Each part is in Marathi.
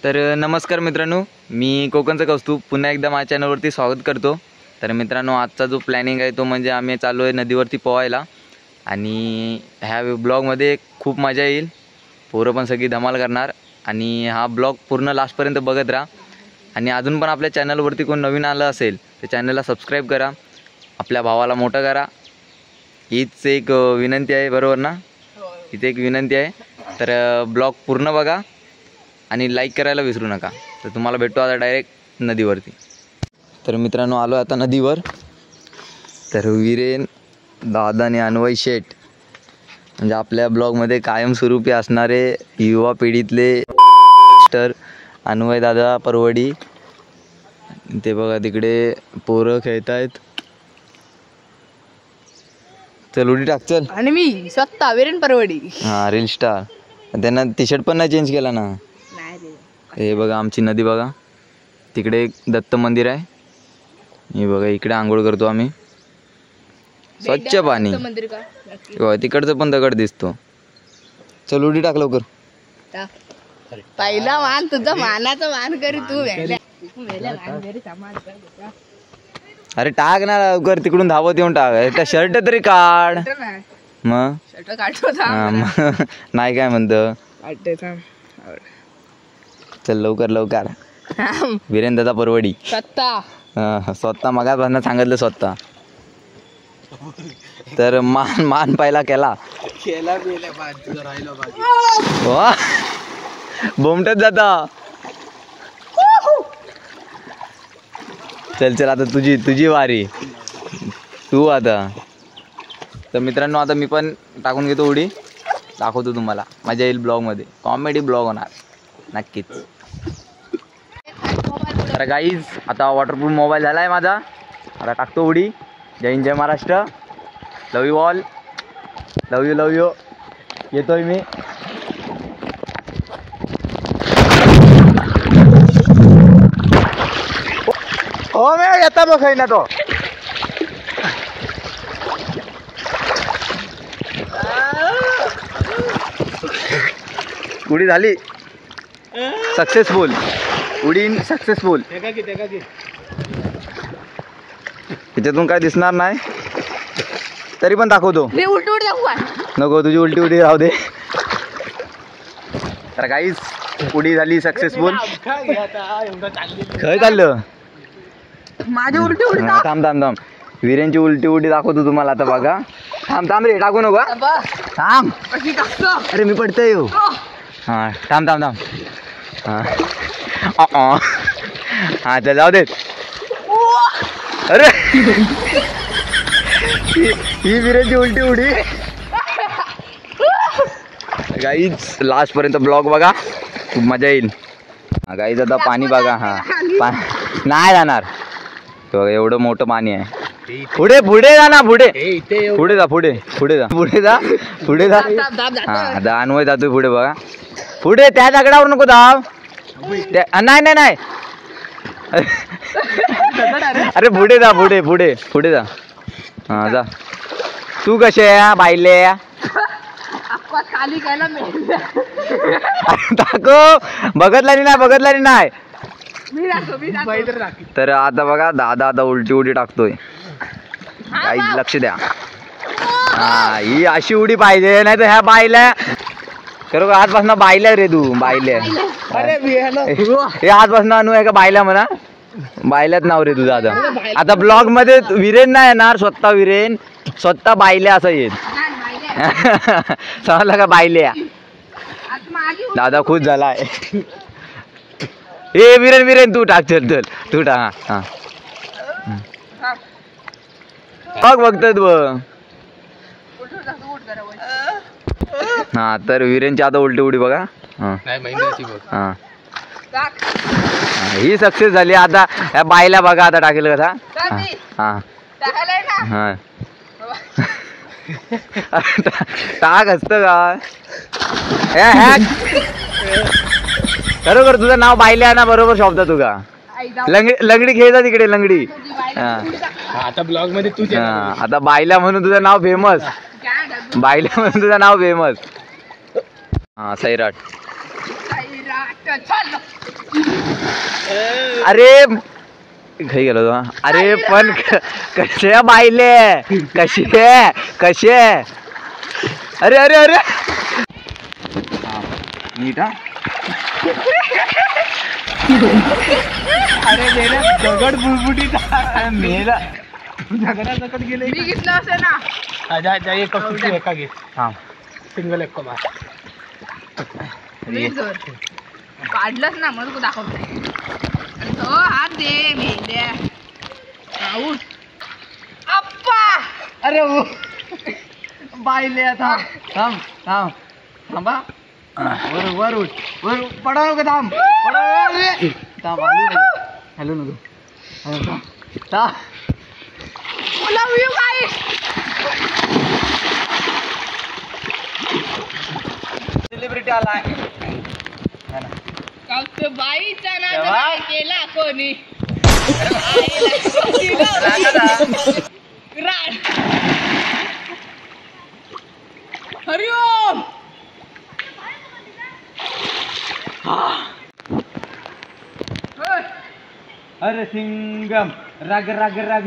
तर नमस्कार मित्रांनो, मी कोकणचा कौस्तुभ पुन्हा एकदा माझ्या चॅनलवरती स्वागत करतो। तर मित्रांनो, आजचा जो प्लॅनिंग आहे तो म्हणजे आम्ही चाललो आहे नदीवरती पोहायला आणि ह्या ब्लॉगमध्ये खूप मजा येईल। पोरं पण सगळी धमाल करणार आणि हा ब्लॉग पूर्ण लास्टपर्यंत बघत राहा। आणि अजून पण आपल्या चॅनलवरती कोण नवीन आलं असेल तर चॅनलला सबस्क्राईब करा, आपल्या भावाला मोठं करा, हीच एक विनंती आहे, बरोबर ना? इथे एक विनंती आहे। तर ब्लॉग पूर्ण बघा आणि लाईक करायला विसरू नका। तर तुम्हाला भेटतो आता डायरेक्ट नदीवरती। तर मित्रांनो, आलो आता नदीवर। तर वीरेन दादा आणि अन्वय शेठ म्हणजे आपल्या ब्लॉगमध्ये कायमस्वरूपी असणारे युवा पिढीतले स्टार अन्वय दादा परवडी। ते बघा तिकडे पोरं खेळत आहेत। चल उडी टाक चल। आणि मी स्वतः वीरेन परवडी। हां, रील स्टार। त्यांना टी शर्ट पण नाही चेंज केला ना। हे बघा आमची नदी बघा, तिकडे एक दत्त मंदिर आहे। हे बघा इकडे आंघोळ करतो आम्ही, स्वच्छ पाणी। तिकडचं पण दगड दिसतो। चल उडी टाक लवकर। पहिला मान तुझा मानाचा मान करी तू। अरे टाक ना लवकर, तिकडून धावत येऊन टाक। त्या शर्ट तरी काढ मग। नाही काय म्हणतं, चल लवकर लवकर। वीरेन दादा परवडी स्वतः मगापासून सांगितलं स्वतः। तर मान पहिला केला बोमटत जाता। चल चल आता तुझी वारी, तू आता। तर मित्रांनो, आता मी पण टाकून घेतो उडी, दाखवतो तुम्हाला, मजा येईल ब्लॉगमध्ये, कॉमेडी ब्लॉग होणार नक्कीच। तर गाईज आता वॉटरप्रूफ मोबाईल झाला आहे माझा, आता टाकतो उडी। जय हिंद जय महाराष्ट्र, लव यू ऑल, लव यू येतोय मी। हो मी येता बघ ना तो। उडी झाली सक्सेसफुल, उडी सक्सेसफुल। त्याच्यातून काय दिसणार नाही तरी पण दाखवतो। नको, तुझी उलटी उडी राहू दे। तर गाईज उडी झाली सक्सेसफुल। काय चाललं माझी उलटी उडी? थांब, वीरेंची उलटी उडी दाखवतो तुम्हाला आता बघा। थांब रे, टाकू नको, थांब। अरे मी पडतोय। हां थांब हां चल जाऊ दे। अरे ही वीरेंची उलटी उडी। गाईज लास्ट पर्यंत ब्लॉग बघा, खूप मजा येईल। गाईज आता पाणी बघा। हां नाही जाणार, एवढं मोठं पाणी आहे। पुढे जा ना, पुढे जा। हां आता अन्वय जातोय पुढे बघा, पुढे त्या दगडावर नको धाव। नाही अरे पुढे जा। हां जा। तू कसे बायले खाली गेला टाको, बघतला नाही। तर आता बघा दादा आता उलटी उडी टाकतोय, काही लक्ष द्या। हा ही अशी उडी पाहिजे, नाही तर ह्या बायल्या खरोखर आजपासून बायल्या रे तू, बायल्या। हे आजपासून अनु आहे का बायल्या म्हणा, बायल्यात नाव रे तुझं आता। आता ब्लॉग मध्ये वीरेन नाही येणार, स्वतः बायल्या असं येईल। समजलं का, बायल्या। दादा खुश झालाय। ए वीरेन तू टाक, चल तू टाक। हां बघतोय तू। हां तर वीरेनची आता उलटी उडी बघा। हां ही सक्सेस झाली। आता ह्या बायला बघा आता टाकेल कसा। हां टाक असतं का खरोखर तुझं नाव बायल्या ना, बरोबर शब्द तुझा। लंगडी खेळता तिकडे, लंगडी। आता ब्लॉग मध्ये तू आता बायल्या म्हणून तुझं नाव फेमस, हां सैराट। अरे घरी गेलो तो. अरे पण कसे बायले कसे अरे अरे अरे नीट हा. अरे मेला दगड बुळबुटीचा मेला दगडासकट गेले. मी घेतलं असेल ना. एका घे थांब. सिंगल एक कमा काढलंच ना मग तू दाखवतो. हो हात दे मेंढ्या. आऊट. अप्पा. अरे बायले थांब थांब थांब थांबा. वर पडा नको थांब थांब हॅलो नको लव यू गाईस. सेलिब्रिटी आलाय. बाईचा नाद केला कोणी. हरिओम. अरे सिंगम राग राग राग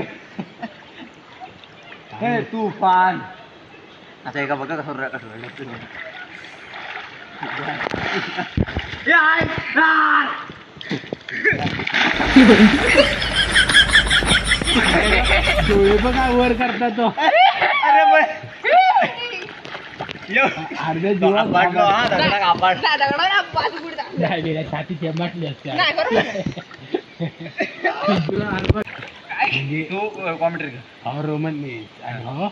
हे तूफान. आता एका बघा कसं डोळे बघा वर करता तो. अरे अर्ध्या जीवात दगडावर छाती चेमाटली असते. नाही बरोबर. तू कॉमेंट्री रोमन आणि हो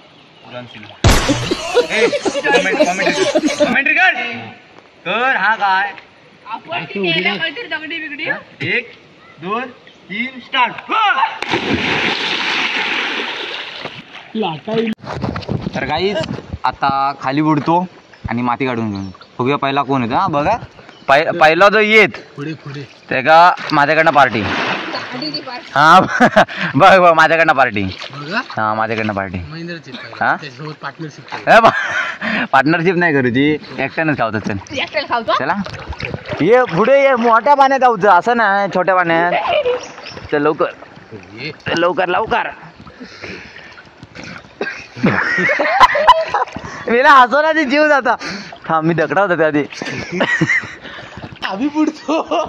कॉमेंट्री कर हा काय. आपण केल्या काहीतरी दगडी बिगडी. 1 2 3 स्टार्ट. तर गाईज आता खाली बुडतो आणि माती काढून घेऊन बघूया पहिला कोण येतो. हा बघा पहिला जो येत पुढे पुढे ते का माझ्याकडनं पार्टी. दाढीची पार्टी. हा बघ बघ माझ्याकडनं पार्टी. बघा हा माझ्याकडनं पार्टी. महेंद्रची हा त्याच्यासोबत पार्टनरशिप. पार्टनरशिप नाही करूची एकट्यानंच खावतात. चल एकट्याला खावतो. चला ये पुढे ये. मोठ्या पाण्यात जाऊचं असं नाही छोट्या पाण्यात. चल लवकर लवकर लवकर. मेला हसवण्याची जीव जाता. हा मी दगडा होता त्या आधी. आम्ही बुडतो.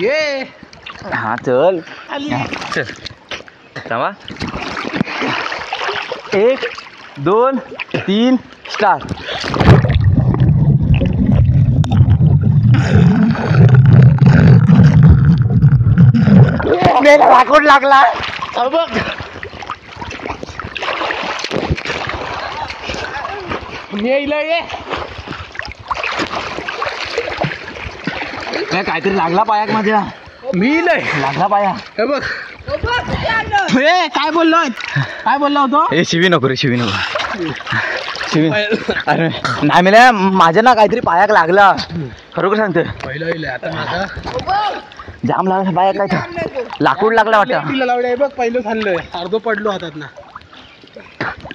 ये हा चल चल थांबा. 1 2 3 स्टार्ट. मेला लाकूड लागला. बघ येईल ये. काहीतरी लागला पायाक माझ्या. मी लय लागला पाया. हे बघ. हो बघ किती आणलं. हे काय बोलला होतो. ए शिवी नको रे शिवी नको शिवी. अरे नाही मेल्या माझ्या ना काहीतरी पायाक लागला. खरोखर सांगते पहिलं आता माझा हो बघ. जाम लागला पायाक. काय आणलंय तो. लाकूड लागला वाटतं. तिला लावलंय बघ. पहिलं खाल्लंय अर्धो पडलो हातात ना.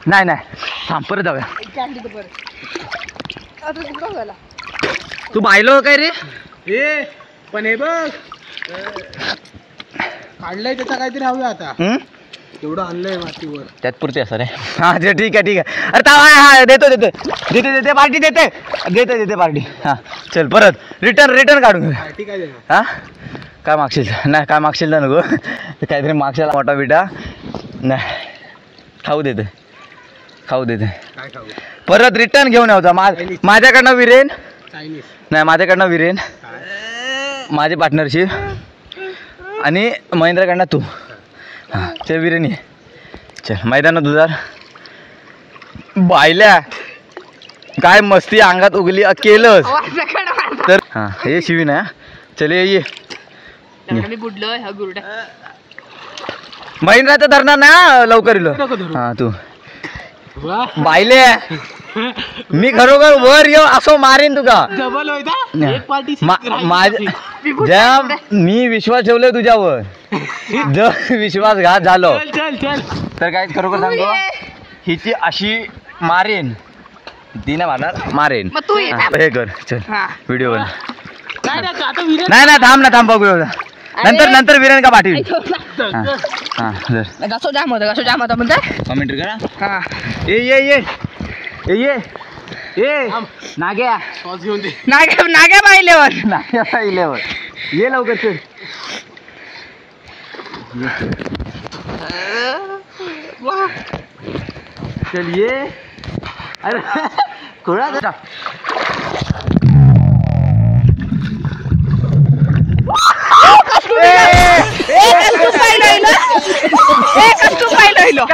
नाही नाही थांब परत जाऊया. इतकी आणली तर बरं. आता कुठं झाला. तू पाहिलं काय रे. हे पण हे बघ काढलंय त्याचा काहीतरी हवं आता. एवढं आणलंय मातीवर. त्यात पुरते असं रे. हा ते ठीक आहे ठीक आहे. अरे थांब. हा देतो देतो देते देते पार्टी देते देते देते पार्टी. हा चल परत रिटर्न काढून घे. पार्टी काय देणार. हा काय मागशील. नाही काय मागशील ना नको. काहीतरी मागशील मोठा बिटा. नाही खाऊ देते काय खाऊ. परत रिटर्न घेऊन यावचा. माझ्याकडनं विरेन. चायनीज नाही माझ्याकडनं विरेन. काय माझी पार्टनरशिप आणि महेंद्रकडनं तू. हां चल विरेन ये. चल मैदानात दुधार बायल्या काय मस्ती अंगात उगली केलंस तर. हां हे शिवी ना. चल ये दगडाने बुडलं हा गुरडा. महेंद्राचं धरणार ना लवकर येलो. नको धरू. हां तू वा बायले मी खरोखर वर येऊ असं मारेन तुका. डबल होता एक पार्टी. मी विश्वास ठेवलोय तुझ्यावर. जर विश्वासघात झालो चल तर काय खरोखर सांगतो हिची अशी मारेन ती नाही मारणार, मारेन. मग तू ये. हा, हे कर चल हा. व्हिडिओ बन. नाही नाही, आता विनय नाही नाही थांब ना, थांब बघू नंतर नंतर विरण का पाठवी. हा हा जर घासो जाम होता म्हणताय. कमेंट करा. हा. ये ये ये ये ये ये नाग्या श्वास घेऊन दे. नाग्या पाहिल्यावर. नाग्या पाहिल्यावर ये लवकर चल. चल ये. अरे कोणा तू पाहिलं.